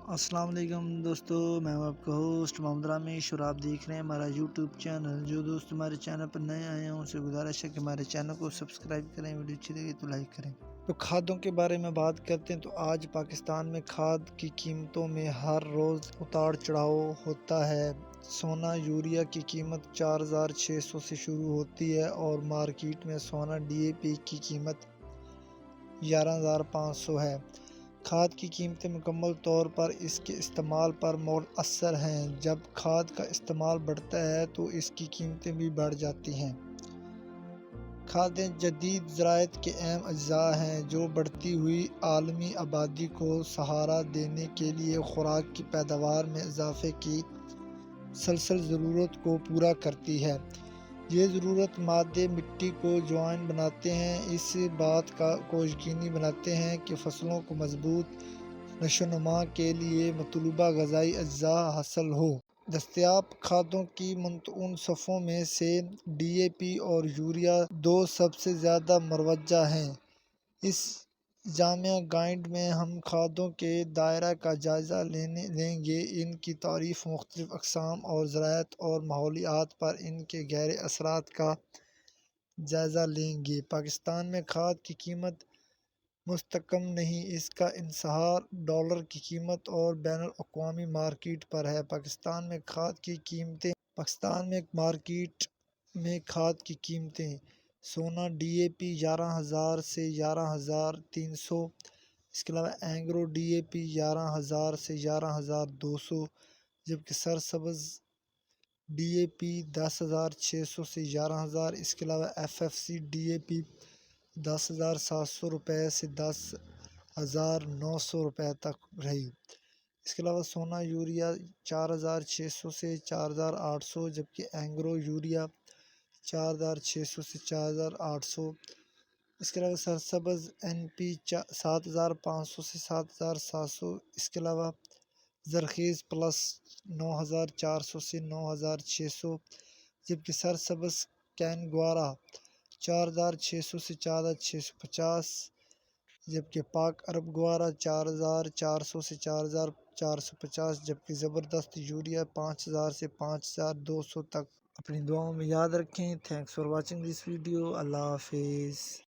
السلام علیکم دوستو، میں ہوں آپ کا ہوسٹ محمد رامیش اور آپ دیکھ رہے ہیں ہمارا یوٹیوب چینل۔ جو دوست ہمارے چینل پر نئے آئے ہیں ان سے گزارش ہے کہ ہمارے چینل کو سبسکرائب کریں، ویڈیو اچھی لگے تو لائک کریں۔ تو کھادوں کے بارے میں بات کرتے ہیں تو آج پاکستان میں کھاد کی قیمتوں میں ہر روز اتار چڑھاؤ ہوتا ہے۔ سونا یوریا کی قیمت 4600 سے شروع ہوتی ہے اور مارکیٹ میں سونا ڈی اے پی کی قیمت 11500 ہے۔ کھاد کی قیمتیں مکمل طور پر اس کے استعمال پر منحصر ہیں۔ جب کھاد کا استعمال بڑھتا ہے تو اس کی قیمتیں بھی بڑھ جاتی ہیں۔ کھادیں جدید زراعت کے اہم اجزاء ہیں جو بڑھتی ہوئی عالمی آبادی کو سہارا دینے کے لیے خوراک کی پیداوار میں اضافے کی مسلسل ضرورت کو پورا کرتی ہے۔ یہ ضرورت مادے مٹی کو جوان بناتے ہیں، اس بات کو یقینی بناتے ہیں کہ فصلوں کو مضبوط نشوونما کے لیے مطلوبہ غذائی اجزاء حاصل ہو۔ دستیاب کھادوں کی متنوع صنفوں میں سے ڈی اے پی اور یوریا دو سب سے زیادہ مروجہ ہیں۔ اس جامع گائیڈ میں ہم کھادوں کے دائرہ کا جائزہ لیں گے، ان کی تعریف، مختلف اقسام اور زراعت اور ماحولیات پر ان کے گہرے اثرات کا جائزہ لیں گے۔ پاکستان میں کھاد کی قیمت مستحکم نہیں، اس کا انحصار ڈالر کی قیمت اور بین الاقوامی مارکیٹ پر ہے۔ پاکستان میں کھاد کی قیمتیں سونا ڈی اے پی 11000 سے 11300، اس کے علاوہ اینگرو ڈی اے پی 11000 سے 11200، جبکہ سرسبز ڈی اے پی 10600 سے 11000، اس کے علاوہ F F C D A P 10700 روپے سے 10900 روپے تک رہی۔ اس کے علاوہ سونا یوریا 4600 سے 4800، جبکہ اینگرو یوریا 4600 سے 4800، اس کے علاوہ سرسبز این پی 7500 سے 7700، اس کے علاوہ زرخیز پلس 9400 سے 9600، جبکہ سرسبز کینگوارا 4600 سے 4650، جبکہ پاک عرب گوارا 4400 سے 4450، جبکہ زبردست یوریا 5000 سے 5200 تک۔ اپنی دعاؤں میں یاد رکھیں۔ Thanks for watching this video. اللہ حافظ۔